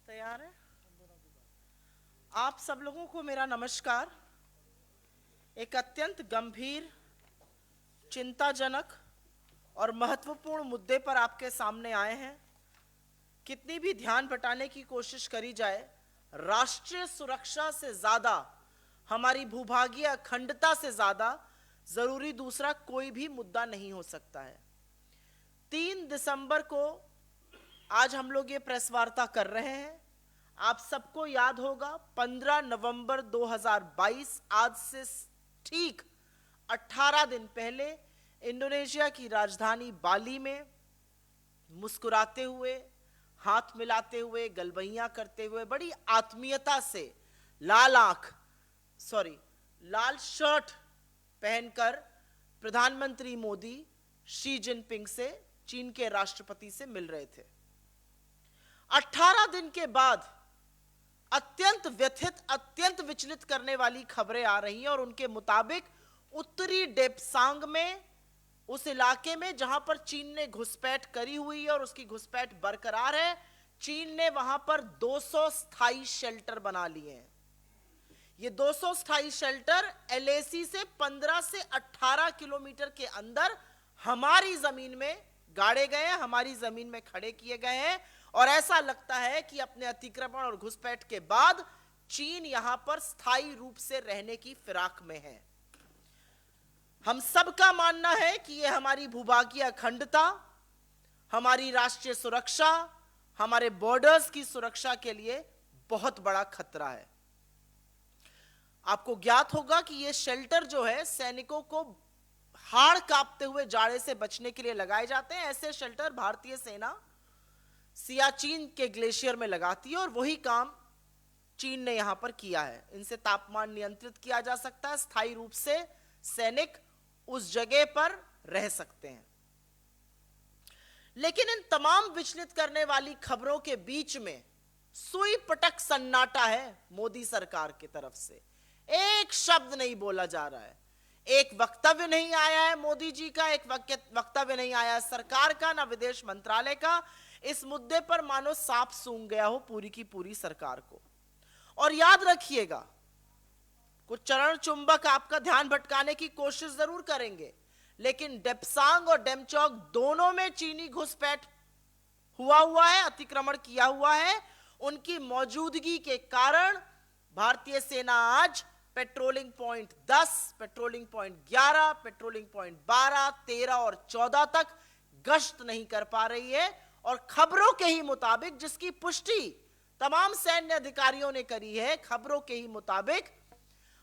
तैयार है? आप सब लोगों को मेरा नमस्कार। एक अत्यंत गंभीर, चिंताजनक और महत्वपूर्ण मुद्दे पर आपके सामने आए हैं। कितनी भी ध्यान बटाने की कोशिश करी जाए, राष्ट्रीय सुरक्षा से ज्यादा, हमारी भूभागीय अखंडता से ज्यादा जरूरी दूसरा कोई भी मुद्दा नहीं हो सकता है। 3 दिसंबर को आज हम लोग ये प्रेस वार्ता कर रहे हैं। आप सबको याद होगा 15 नवंबर 2022, आज से ठीक 18 दिन पहले इंडोनेशिया की राजधानी बाली में मुस्कुराते हुए, हाथ मिलाते हुए, गलबैयां करते हुए, बड़ी आत्मीयता से लाल शर्ट पहनकर प्रधानमंत्री मोदी शी जिनपिंग से, चीन के राष्ट्रपति से मिल रहे थे। 18 दिन के बाद अत्यंत व्यथित, अत्यंत विचलित करने वाली खबरें आ रही हैं और उनके मुताबिक उत्तरी डेप्सांग में, उस इलाके में जहां पर चीन ने घुसपैठ करी हुई है और उसकी घुसपैठ बरकरार है, चीन ने वहां पर 200 स्थायी शेल्टर बना लिए हैं। ये 200 स्थायी शेल्टर एलएसी से 15 से 18 किलोमीटर के अंदर हमारी जमीन में गाड़े गए हैं, हमारी जमीन में खड़े किए गए हैं। और ऐसा लगता है कि अपने अतिक्रमण और घुसपैठ के बाद चीन यहां पर स्थायी रूप से रहने की फिराक में है। हम सबका मानना है कि यह हमारी भूभागीय अखंडता, हमारी राष्ट्रीय सुरक्षा, हमारे बॉर्डर्स की सुरक्षा के लिए बहुत बड़ा खतरा है। आपको ज्ञात होगा कि यह शेल्टर जो है, सैनिकों को हाड़ कांपते हुए जाड़े से बचने के लिए लगाए जाते हैं। ऐसे शेल्टर भारतीय सेना सियाचिन के ग्लेशियर में लगाती है और वही काम चीन ने यहां पर किया है। इनसे तापमान नियंत्रित किया जा सकता है, स्थायी रूप से सैनिक उस जगह पर रह सकते हैं। लेकिन इन तमाम विचलित करने वाली खबरों के बीच में सुई पटक सन्नाटा है मोदी सरकार की तरफ से। एक शब्द नहीं बोला जा रहा है, एक वक्तव्य नहीं आया है मोदी जी का, एक वक्तव्य नहीं आया है सरकार का, ना विदेश मंत्रालय का। इस मुद्दे पर मानो सांप सूंघ गया हो पूरी की पूरी सरकार को। और याद रखिएगा, कुछ चरण चुंबक आपका ध्यान भटकाने की कोशिश जरूर करेंगे, लेकिन डेप्सांग और डेमचौक दोनों में चीनी घुसपैठ हुआ है, अतिक्रमण किया हुआ है। उनकी मौजूदगी के कारण भारतीय सेना आज patrolling point 10, patrolling point 11, patrolling point 12, 13 और 14 तक गश्त नहीं कर पा रही है। और खबरों के ही मुताबिक, जिसकी पुष्टि तमाम सैन्य अधिकारियों ने करी है, खबरों के ही मुताबिक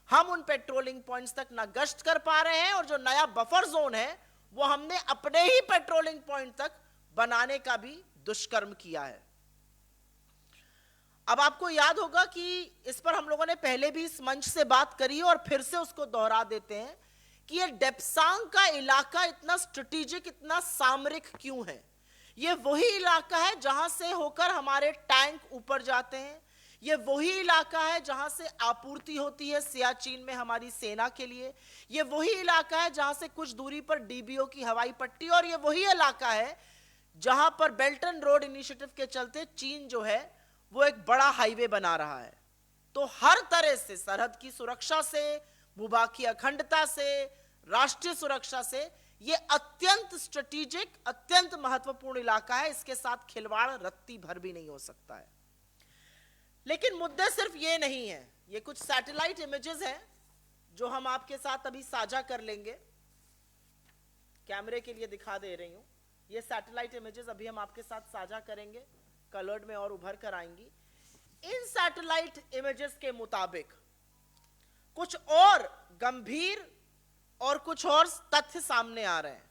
हम उन पेट्रोलिंग पॉइंट्स तक ना गश्त कर पा रहे हैं और जो नया बफर जोन है वो हमने अपने ही पेट्रोलिंग पॉइंट तक बनाने का भी दुष्कर्म किया है। अब आपको याद होगा कि इस पर हम लोगों ने पहले भी इस मंच से बात करी और फिर से उसको दोहरा देते हैं कि ये डेप्सांग का इलाका इतना स्ट्रेटेजिक, इतना सामरिक क्यों है। ये वही इलाका है जहां से होकर हमारे टैंक ऊपर जाते हैं, ये वही इलाका है जहां से आपूर्ति होती है सियाचिन में हमारी सेना के लिए, ये वही इलाका है जहां से कुछ दूरी पर डीबीओ की हवाई पट्टी, और ये वही इलाका है जहां पर बेल्ट एंड रोड इनिशिएटिव के चलते चीन जो है वो एक बड़ा हाईवे बना रहा है। तो हर तरह से, सरहद की सुरक्षा से, भूभागीय अखंडता से, राष्ट्रीय सुरक्षा से, ये अत्यंत स्ट्रेटेजिक, अत्यंत महत्वपूर्ण इलाका है। इसके साथ खिलवाड़ रत्ती भर भी नहीं हो सकता है। लेकिन मुद्दे सिर्फ ये नहीं है, ये कुछ सैटेलाइट इमेजेस हैं जो हम आपके साथ अभी साझा कर लेंगे। कैमरे के लिए दिखा दे रही हूं, ये सैटेलाइट इमेजेस अभी हम आपके साथ साझा करेंगे, कलर्ड में और उभर कर आएंगी। इन सैटेलाइट इमेजेस के मुताबिक कुछ और गंभीर और कुछ और तथ्य सामने आ रहे हैं।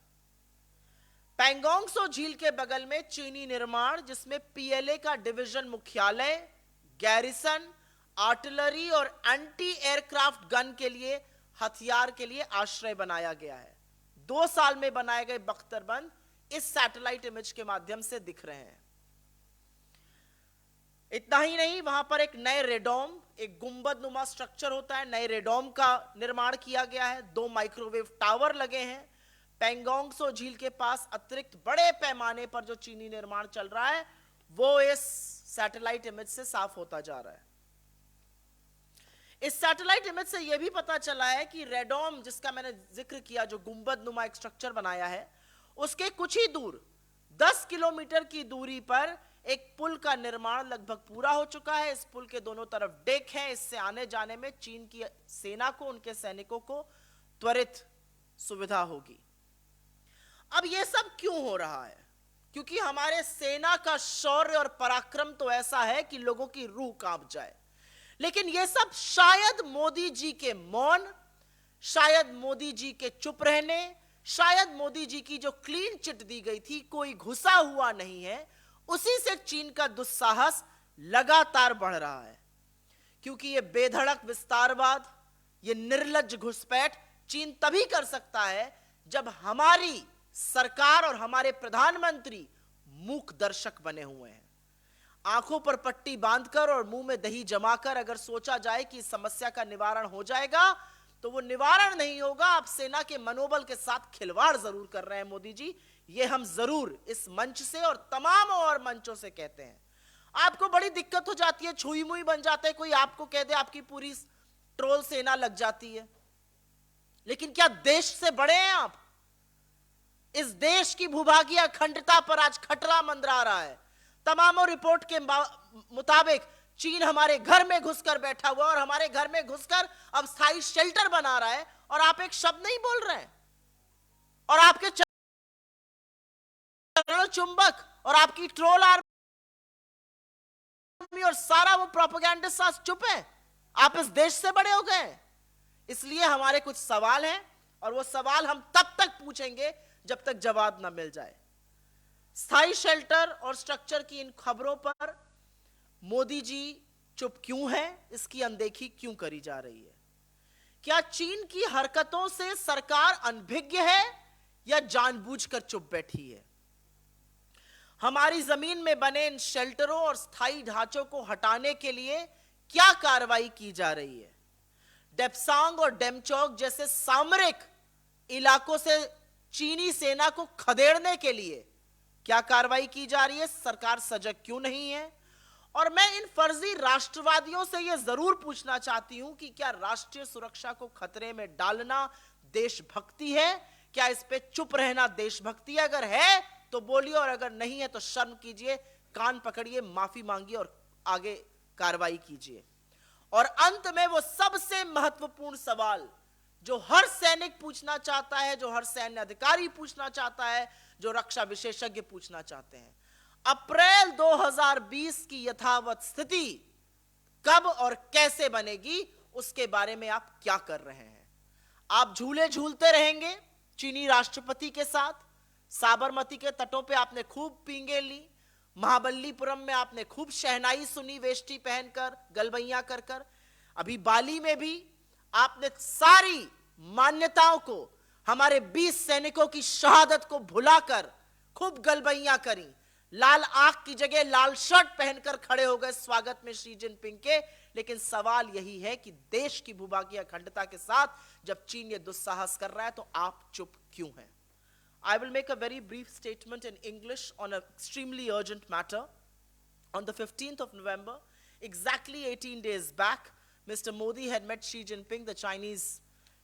पैंगोंग त्सो झील के बगल में चीनी निर्माण, जिसमें पीएलए का डिवीजन मुख्यालय, गैरिसन, आर्टिलरी और एंटी एयरक्राफ्ट गन के लिए हथियार के लिए आश्रय बनाया गया है। 2 साल में बनाए गए बख्तरबंद इस सैटेलाइट इमेज के माध्यम से दिख रहे हैं। इतना ही नहीं, वहां पर एक नए रेडोम, एक गुंबद नुमा स्ट्रक्चर होता है, नए रेडोम का निर्माण किया गया है। 2 माइक्रोवेव टावर लगे हैं। पेंगोंग सो झील के पास अतिरिक्त बड़े पैमाने पर जो चीनी निर्माण चल रहा है वो इस सैटेलाइट इमेज से साफ होता जा रहा है। इस सैटेलाइट इमेज से यह भी पता चला है कि रेडोम, जिसका मैंने जिक्र किया, जो गुंबद नुमा एक स्ट्रक्चर बनाया है, उसके कुछ ही दूर 10 किलोमीटर की दूरी पर एक पुल का निर्माण लगभग पूरा हो चुका है। इस पुल के दोनों तरफ डेक हैं। इससे आने जाने में चीन की सेना को, उनके सैनिकों को त्वरित सुविधा होगी। अब यह सब क्यों हो रहा है? क्योंकि हमारे सेना का शौर्य और पराक्रम तो ऐसा है कि लोगों की रूह कांप जाए। लेकिन यह सब शायद मोदी जी के मौन, शायद मोदी जी के चुप रहने, शायद मोदी जी की जो क्लीन चिट दी गई थी, कोई घुसा हुआ नहीं है, उसी से चीन का दुस्साहस लगातार बढ़ रहा है। क्योंकि यह बेधड़क विस्तारवाद, यह निर्लज्ज घुसपैठ चीन तभी कर सकता है जब हमारी सरकार और हमारे प्रधानमंत्री मूक दर्शक बने हुए हैं। आंखों पर पट्टी बांधकर और मुंह में दही जमाकर अगर सोचा जाए कि इस समस्या का निवारण हो जाएगा, तो वो निवारण नहीं होगा। आप सेना के मनोबल के साथ खिलवाड़ जरूर कर रहे हैं मोदी जी। ये हम जरूर इस मंच से और तमाम और मंचों से कहते हैं। आपको बड़ी दिक्कत हो जाती है, छुई मुई बन जाते हैं, कोई आपको कह दे, आपकी पूरी ट्रोल सेना लग जाती है। लेकिन क्या देश से बड़े हैं आप? इस देश की भूभागीय अखंडता पर आज खतरा मंडरा रहा है। तमाम रिपोर्ट के मुताबिक चीन हमारे घर में घुसकर बैठा हुआ और हमारे घर में घुसकर अब स्थायी शेल्टर बना रहा है, और आप एक शब्द नहीं बोल रहे हैं। और आपके चरण चुंबक और आपकी ट्रोल आर्मी और सारा वो प्रोपेगेंडिस्ट चुप है। आप इस देश से बड़े हो गए। इसलिए हमारे कुछ सवाल हैं, और वो सवाल हम तब तक पूछेंगे जब तक जवाब ना मिल जाए। स्थायी शेल्टर और स्ट्रक्चर की इन खबरों पर मोदी जी चुप क्यों हैं? इसकी अनदेखी क्यों करी जा रही है? क्या चीन की हरकतों से सरकार अनभिज्ञ है या जानबूझकर चुप बैठी है? हमारी जमीन में बने इन शेल्टरों और स्थायी ढांचों को हटाने के लिए क्या कार्रवाई की जा रही है? डेप्सांग और डेमचौक जैसे सामरिक इलाकों से चीनी सेना को खदेड़ने के लिए क्या कार्रवाई की जा रही है? सरकार सजग क्यों नहीं है? और मैं इन फर्जी राष्ट्रवादियों से यह जरूर पूछना चाहती हूं कि क्या राष्ट्रीय सुरक्षा को खतरे में डालना देशभक्ति है? क्या इस पे चुप रहना देशभक्ति? अगर है तो बोलिए, और अगर नहीं है तो शर्म कीजिए, कान पकड़िए, माफी मांगिए और आगे कार्रवाई कीजिए। और अंत में वो सबसे महत्वपूर्ण सवाल जो हर सैनिक पूछना चाहता है, जो हर सैन्य अधिकारी पूछना चाहता है, जो रक्षा विशेषज्ञ पूछना चाहते हैं, अप्रैल 2020 की यथावत स्थिति कब और कैसे बनेगी, उसके बारे में आप क्या कर रहे हैं? आप झूले झूलते रहेंगे चीनी राष्ट्रपति के साथ? साबरमती के तटों पे आपने खूब पींगे ली, महाबलीपुरम में आपने खूब शहनाई सुनी वेष्टी पहनकर, गलबैया कर कर, अभी बाली में भी आपने सारी मान्यताओं को, हमारे 20 सैनिकों की शहादत को भुलाकर खूब गलबैया करी, लाल आंख की जगह लाल शर्ट पहनकर खड़े हो गए स्वागत में शी जिनपिंग के। लेकिन सवाल यही है कि देश की भूभागीय अखंडता के साथ जब चीन ये दुस्साहस कर रहा है तो आप चुप क्यों हैं? I will make a very brief statement in English on an extremely urgent matter. On the 15th of November, exactly 18 days back, Mr. Modi had met Xi Jinping, the Chinese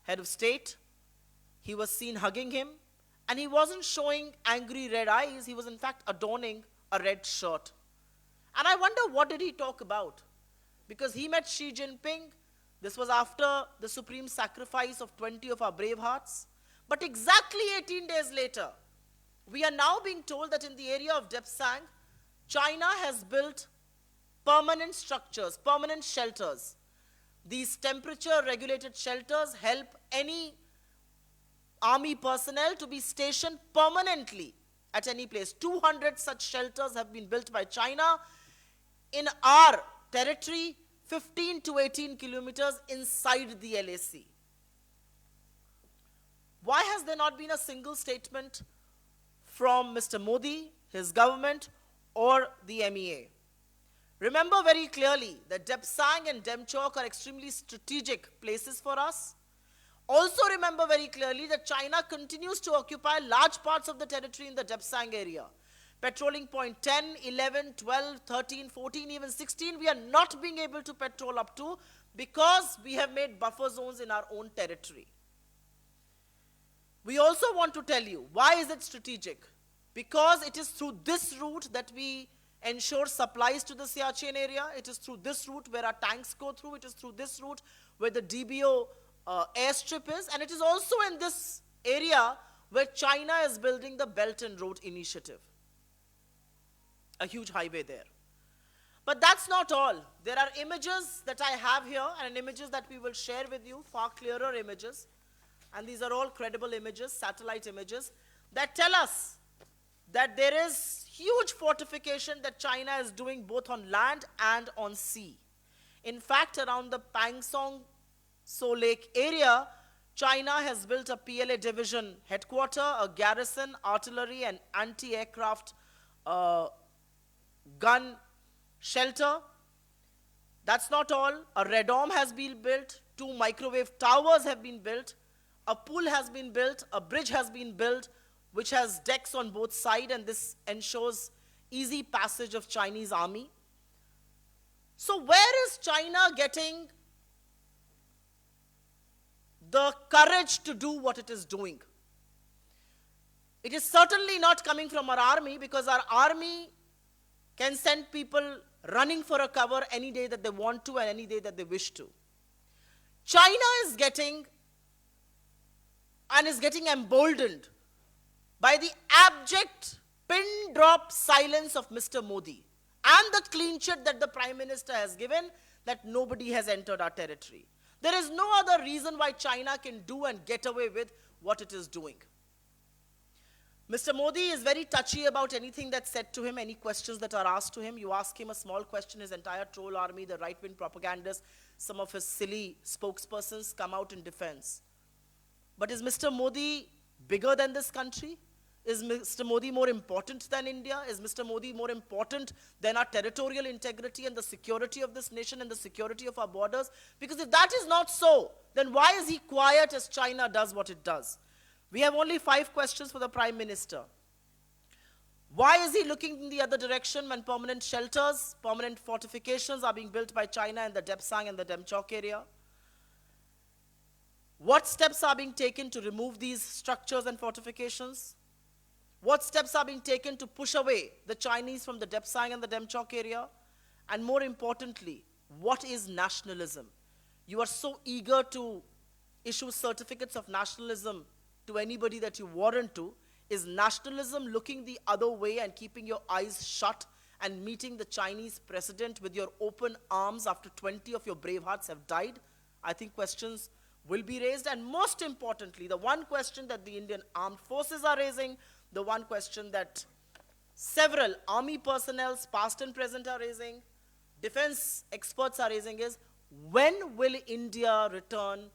head of state. He was seen hugging him, and he wasn't showing angry red eyes. He was in fact adorning a red shirt. And I wonder, what did he talk about? Because he met Xi Jinping, this was after the supreme sacrifice of 20 of our brave hearts. But exactly 18 days later, we are now being told that in the area of Depsang, China has built permanent structures, permanent shelters. These temperature-regulated shelters help any army personnel to be stationed permanently at any place. 200 such shelters have been built by China in our territory, 15 to 18 kilometers inside the LAC. has there not been a single statement from Mr. Modi, his government, or the MEA? Remember very clearly that Depsang and Demchok are extremely strategic places for us. Also remember very clearly that China continues to occupy large parts of the territory in the Depsang area. Patrolling point 10, 11, 12, 13, 14, even 16, we are not being able to patrol up to because we have made buffer zones in our own territory. We also want to tell you, why is it strategic? Because it is through this route that we ensure supplies to the Siachen area. It is through this route where our tanks go through. It is through this route where the DBO airstrip is. And it is also in this area where China is building the Belt and Road Initiative. A huge highway there. But that's not all. There are images that I have here and images that we will share with you, far clearer images. And these are all credible images, satellite images, that tell us that there is huge fortification that China is doing both on land and on sea. In fact, around the Pangsong So Lake area, China has built a PLA division headquarter, a garrison, artillery, and anti-aircraft gun shelter. That's not all. A radome has been built, 2 microwave towers have been built, a pool has been built, a bridge has been built, which has decks on both sides, and this ensures easy passage of Chinese army. So where is China getting the courage to do what it is doing? It is certainly not coming from our army, because our army can send people running for a cover any day that they want to and any day that they wish to. China is getting emboldened by the abject pin-drop silence of Mr. Modi and the clean sheet that the Prime Minister has given that nobody has entered our territory. There is no other reason why China can do and get away with what it is doing. Mr. Modi is very touchy about anything that's said to him, any questions that are asked to him. You ask him a small question, his entire troll army, the right-wing propagandists, some of his silly spokespersons come out in defense. But is Mr. Modi bigger than this country? Is Mr. Modi more important than India? Is Mr. Modi more important than our territorial integrity and the security of this nation and the security of our borders? Because if that is not so, then why is he quiet as China does what it does? We have only 5 questions for the Prime Minister. Why is he looking in the other direction when permanent shelters, permanent fortifications are being built by China in the Depsang and the Demchok area? What steps are being taken to remove these structures and fortifications? What steps are being taken to push away the Chinese from the Depsang and the Demchok area? And more importantly, what is nationalism? You are so eager to issue certificates of nationalism to anybody that you warrant to. Is nationalism looking the other way and keeping your eyes shut and meeting the Chinese president with your open arms after 20 of your brave hearts have died? I think questions will be raised, and most importantly, the one question that the Indian armed forces are raising, the one question that several army personnel, past and present, are raising, defense experts are raising is, when will India return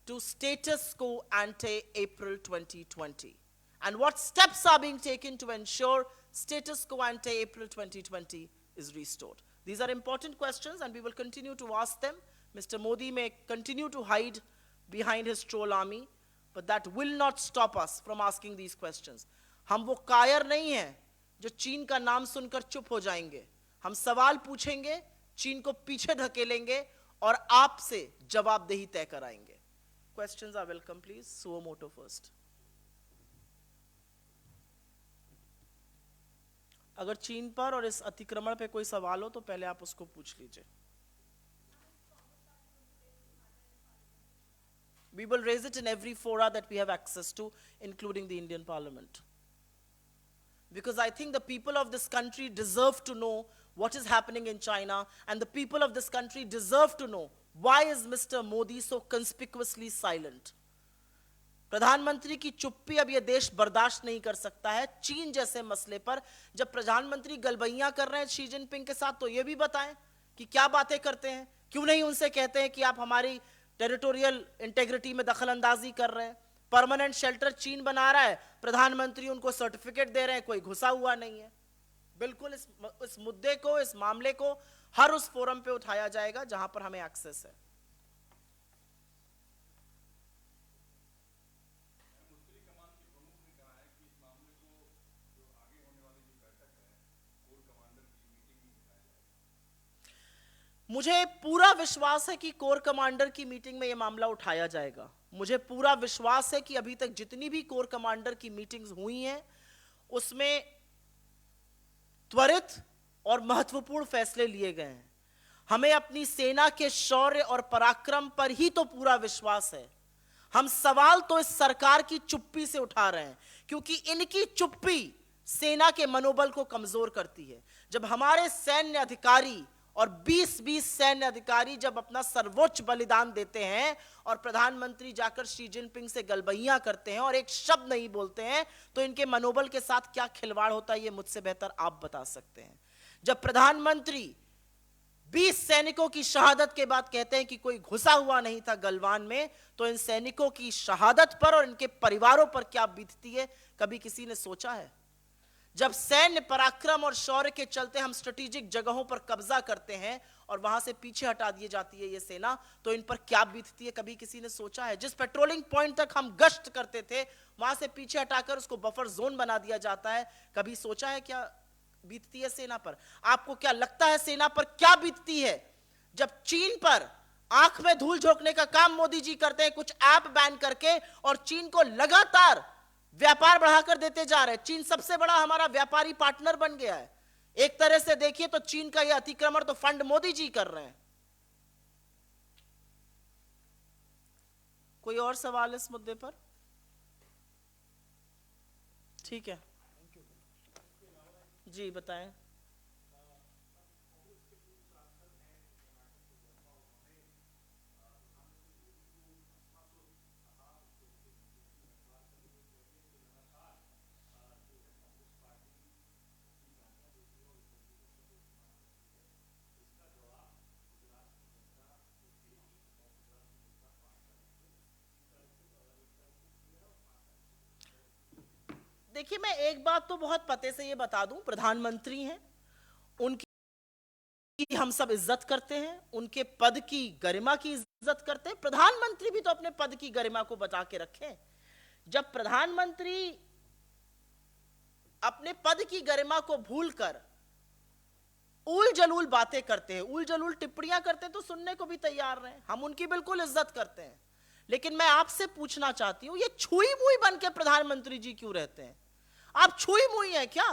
to status quo ante April 2020? And what steps are being taken to ensure status quo ante April 2020 is restored? These are important questions and we will continue to ask them. Mr. Modi may continue to hide behind his troll army, but that will not stop us from asking these questions. हम वो कायर नहीं हैं जो चीन का नाम सुनकर चुप हो जाएंगे. हम सवाल पूछेंगे, चीन को पीछे धकेलेंगे और आपसे जवाबदेही तय कराएंगे. Questions are welcome, please. Suomoto first. अगर चीन पर और इस अतिक्रमण पे कोई सवाल हो तो पहले आप उसको पूछ लीजिए. We will raise it in every fora that we have access to, including the Indian Parliament. Because I think the people of this country deserve to know what is happening in China, and the people of this country deserve to know why is Mr. Modi so conspicuously silent. प्रधानमंत्री की चुप्पी अब यह देश बर्दाश्त नहीं कर सकता है. चीन जैसे मसले पर जब प्रधानमंत्री गलबैयां कर रहे हैं शी जिनपिंग के साथ, तो यह भी बताएं कि क्या बातें करते हैं. क्यों नहीं उनसे कहते हैं कि आप हमारी टेरिटोरियल इंटेग्रिटी में दखल अंदाजी कर रहे हैं. परमानेंट शेल्टर चीन बना रहा है, प्रधानमंत्री उनको सर्टिफिकेट दे रहे हैं, कोई घुसा हुआ नहीं है। बिल्कुल इस मुद्दे को, इस मामले को हर उस फोरम पे उठाया जाएगा जहां पर हमें एक्सेस है। मुझे पूरा विश्वास है कि कोर कमांडर की मीटिंग में यह मामला उठाया जाएगा। मुझे पूरा विश्वास है कि अभी तक जितनी भी कोर कमांडर की मीटिंग्स हुई हैं उसमें त्वरित और महत्वपूर्ण फैसले लिए गए हैं। हमें अपनी सेना के शौर्य और पराक्रम पर ही तो पूरा विश्वास है। हम सवाल तो इस सरकार की चुप्पी से उठा रहे हैं, क्योंकि इनकी चुप्पी सेना के मनोबल को कमजोर करती है। जब हमारे सैन्य अधिकारी और 20-20 सैन्य अधिकारी जब अपना सर्वोच्च बलिदान देते हैं और प्रधानमंत्री जाकर शी जिनपिंग से गलबैयां करते हैं और एक शब्द नहीं बोलते हैं, तो इनके मनोबल के साथ क्या खिलवाड़ होता है ये मुझसे बेहतर आप बता सकते हैं। जब प्रधानमंत्री 20 सैनिकों की शहादत के बाद कहते हैं कि कोई घुसा हुआ नहीं था गलवान में, तो इन सैनिकों की शहादत पर और इनके परिवारों पर क्या बीतती है, कभी किसी ने सोचा है? जब सैन्य पराक्रम और शौर्य के चलते हम स्ट्रेटेजिक जगहों पर कब्जा करते हैं और वहां से पीछे हटा दी जाती है ये सेना, तो इन पर क्या बीतती है, कभी किसी ने सोचा है? जिस पेट्रोलिंग पॉइंट तक हम गश्त करते थे वहां से पीछे हटाकर उसको बफर जोन बना दिया जाता है, कभी सोचा है क्या बीतती है सेना पर? आपको क्या लगता है सेना पर क्या बीतती है जब चीन पर आंख में धूल झोंकने का काम मोदी जी करते हैं कुछ ऐप बैन करके, और चीन को लगातार व्यापार बढ़ाकर देते जा रहे हैं। चीन सबसे बड़ा हमारा व्यापारी पार्टनर बन गया है। एक तरह से देखिए तो चीन का यह अतिक्रमण तो फंड मोदी जी कर रहे हैं। कोई और सवाल इस मुद्दे पर? ठीक है जी, बताएं। देखिए, मैं एक बात तो बहुत पते से ये बता दूं, प्रधानमंत्री हैं, उनकी हम सब इज्जत करते हैं, उनके पद की गरिमा की इज्जत करते हैं। प्रधानमंत्री भी तो अपने पद की गरिमा को बचा के रखें। जब प्रधानमंत्री अपने पद की गरिमा को भूलकर उल जलूल बातें करते हैं, उल जलूल टिप्पणियां करते हैं, तो सुनने को भी तैयार रहे। हम उनकी बिल्कुल इज्जत करते हैं, लेकिन मैं आपसे पूछना चाहती हूं, ये छुई मुई बन के प्रधानमंत्री जी क्यों रहते हैं? आप छुई मुई हैं क्या?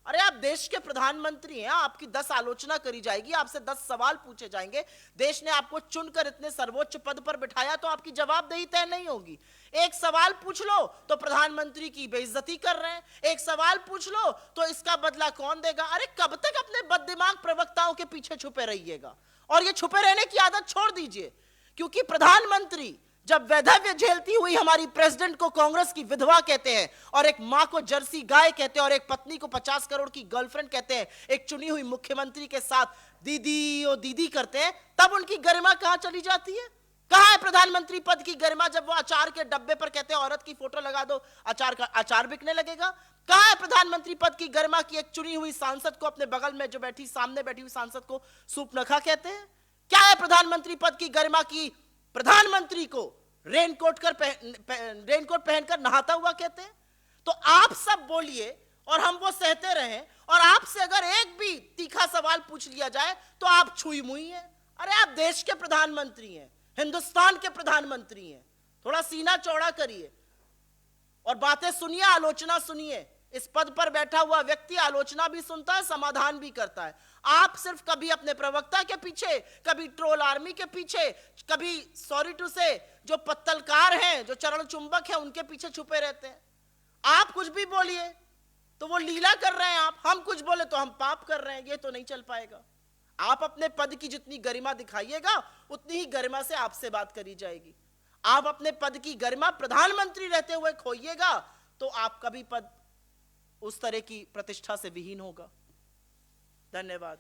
अरे आप देश के प्रधानमंत्री हैं, आपकी 10 आलोचना करी जाएगी, आपसे 10 सवाल पूछे जाएंगे। देश ने आपको चुनकर इतने सर्वोच्च पद पर बिठाया, तो आपकी जवाबदेही तय नहीं होगी। एक सवाल पूछ लो तो प्रधानमंत्री की बेइज्जती कर रहे हैं, एक सवाल पूछ लो तो इसका बदला कौन देगा? अरे कब तक अपने बददिमाग प्रवक्ताओं के पीछे छुपे रहिएगा? और ये छुपे रहने की आदत छोड़ दीजिए, क्योंकि प्रधानमंत्री जब वैधव्य झेलती हुई हमारी प्रेसिडेंट को कांग्रेस की विधवा कहते हैं, और एक मां को जर्सी गाय कहते हैं, और एक पत्नी को 50 करोड़ की गर्लफ्रेंड कहते हैं, एक चुनी हुई मुख्यमंत्री के साथ दीदी ओ दीदी करते हैं, तब उनकी गरिमा कहां चली जाती है? कहां है प्रधानमंत्री पद की गरिमा जब वो अचार के डब्बे पर कहते हैं औरत की फोटो लगा दो, अचार बिकने लगेगा? कहां है प्रधानमंत्री पद की गरिमा की एक चुनी हुई सांसद को, अपने बगल में जो बैठी, सामने बैठी हुई सांसद को सूप नखा कहते हैं? क्या है प्रधानमंत्री पद की गरिमा की प्रधानमंत्री को रेनकोट पहनकर नहाता हुआ कहते हैं? तो आप सब बोलिए और हम वो सहते रहें, और आपसे अगर एक भी तीखा सवाल पूछ लिया जाए तो आप छुई मुई हैं। अरे आप देश के प्रधानमंत्री हैं, हिंदुस्तान के प्रधानमंत्री हैं, थोड़ा सीना चौड़ा करिए और बातें सुनिए, आलोचना सुनिए। इस पद पर बैठा हुआ व्यक्ति आलोचना भी सुनता है, समाधान भी करता है। आप सिर्फ कभी अपने प्रवक्ता के पीछे, कभी ट्रोल आर्मी के पीछे, कभी सॉरी टू से जो पत्तलकार हैं, जो चरण चुंबक हैं, उनके पीछे छुपे रहते हैं। आप कुछ भी बोलिए तो वो लीला कर रहे हैं, हम कुछ बोले तो हम पाप कर रहे हैं। ये तो नहीं चल पाएगा। आप अपने पद की जितनी गरिमा दिखाइएगा उतनी ही गरिमा से आपसे बात करी जाएगी। आप अपने पद की गरिमा प्रधानमंत्री रहते हुए खोइएगा तो आपका भी पद उस तरह की प्रतिष्ठा से विहीन होगा। धन्यवाद।